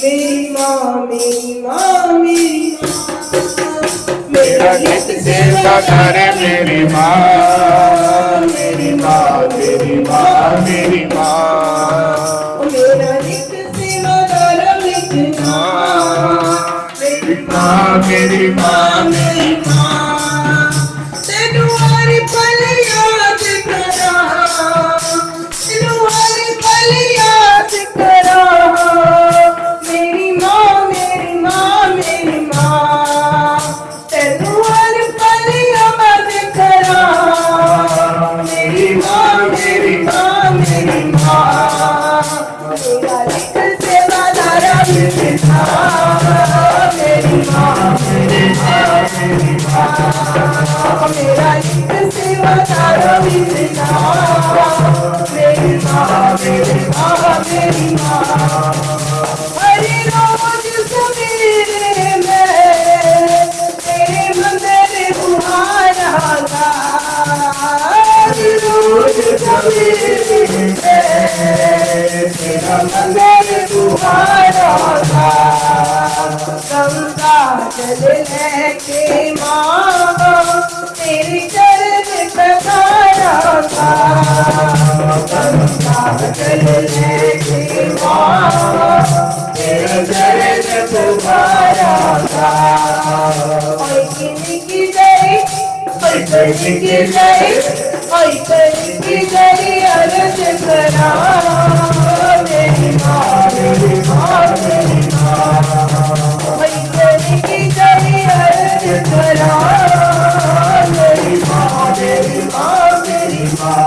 मेरी माँ मेरी माँ मेरी माँ मेरा नित्य सेवा करे मेरी माँ, मेरी माँ, मेरी माँ, मेरी माँ। मेरा नित्य सेवा कर मेरी माँ, मेरी माँ मेरी माँ, मेरी माँ। तेनू हर पल याद करा, तेनू हर पल याद करा। मेरी माँ मेरी माँ मेरी माँ, तेनू हर पल याद करा। मेरी माँ मेरी माँ मेरी माँ, मेरा लिख सेवादारा मेरी माँ, मेरी माँ मेरी माँ मेरी माँ। मेरा लिख सेवादारा मेरी माँ, मेरी माँ मेरी माँ मेरी माँ। हर रोज सवेरे मैं तेरे मंदिर बुहारा गा, हर रोज सवेरे मैं तेरा मंदिर बुहारा गा। गंगा जल लेके माँ तेरे चरण पधारा गा, गंगा जल लेके माँ तेरे चरण पधारा गा। ओए की जय, ओए की जय, ओए की जय अर्ज करा। मेरी माँ मेरी माँ मेरी माँ, ओए की जय अर्ज करा। मेरी माँ मेरी माँ मेरी माँ।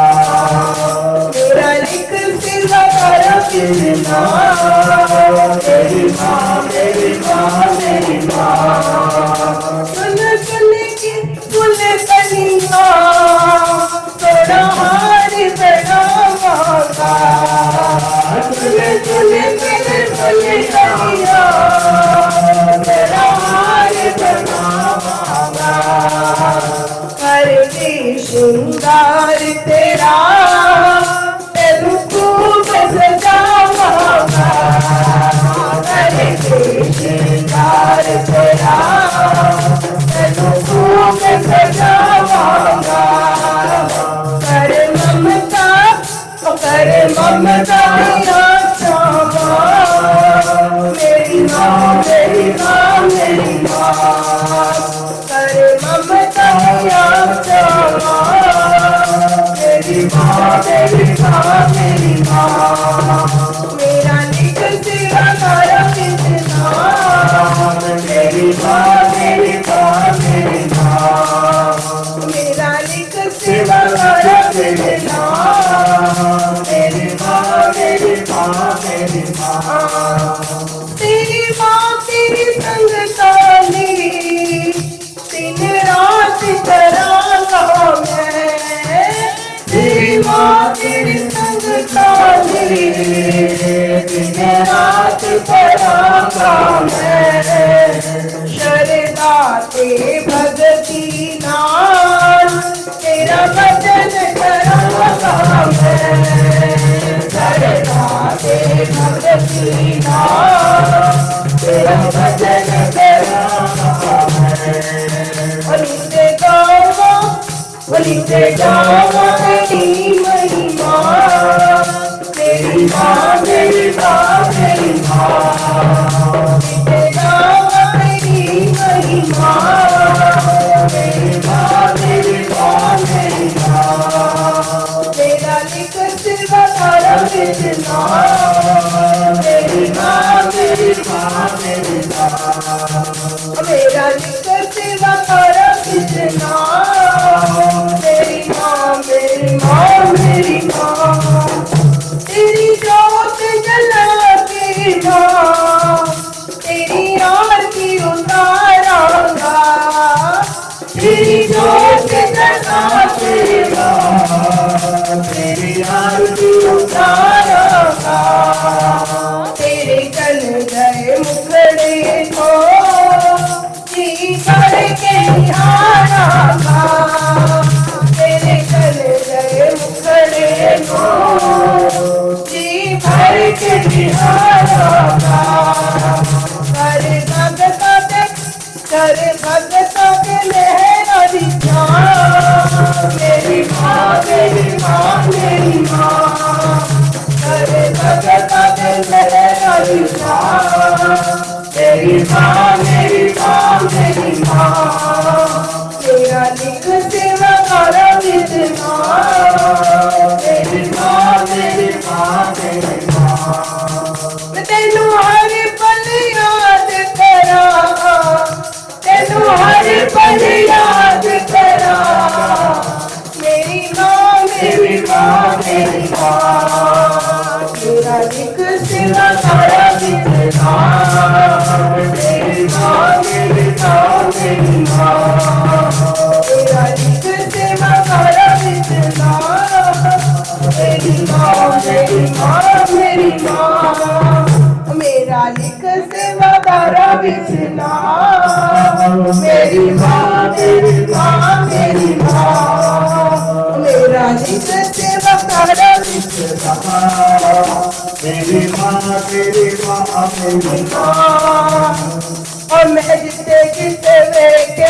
मेरा लिख सिला करा मेरी माँ, मेरी माँ मेरी माँ मेरी माँ। सुन सुन के फूल कलिया थोड़ा हार बड़ा मांगा, सुन सुन के फूल कलिया थोड़ा हार बड़ा मांगा। कर दे श्रृंगार तेरा तेरू खूब सजावांगा, कर दे श्रृंगार तेरा तेरू खूब सजावांगा। कर ममता चावा, मेरी माँ मेरी माँ मेरी माँ। कर ममता चावा, मेरी माँ मेरी माँ मेरी माँ। मेरा लिख सेवा करा कितना, मेरी माँ मेरी माँ मेरी माँ। मेरा लिख सेवा करा कितना, मेरी माँ मेरी माँ मेरी माँ। तेरी माँ तेरी संग काली दिन रात करांगा मैं, तेरी माँ तेरी संग काली दिन रात करांगा मैं। शरदा ते भगती नाल तेरा भजन करांगा मैं, शरदा ते भगती नाल तेरा भजन करांगा मैं। बोलते गावा बोलते गावा तेरी महिमा, मेरी माँ मेरी माँ मेरी माँ। बोलते गावा तेरी महिमा, मेरी माँ मेरी माँ मेरी माँ। तेरा लिख सेवा करा कितना, मेरी माँ मेरी माँ मेरी माँ। मेरा लिख सेवा करा कितना, मेरी माँ मेरी माँ मेरी माँ। तेरी जोत जला के माँ तेरी आरती उतारांगा, तेरी जोत जला के माँ तेरी आरती उतारांगा। तेरे चल गए मुखड़े को जी भर के निहारांगा, तेरे चल गए मुखड़े को जी भर के निहारांगा। मेरी माँ मेरी माँ मेरी माँ मेरा लिख सेवा करो विधना मेरी माँ मेरी माँ मेरी माँ तेनू हर पल याद करा तेनू हर पल याद करा मेरी माँ मेरी माँ मेरी माँ मेरा लिख सेवा करो विधना मेरी माँ मेरी माँ मेरी माँ मेरा लिख सेवा करो विधना मेरी माँ मेरी माँ मेरी माँ मेरा लिख सेवा करो विधना मेरी माँ मेरी माँ मेरी माँ मेरा लिख सेवा करो विधना मेरी माँ मेरी माँ मेरी माँ और मैं जिसे किसे में क्या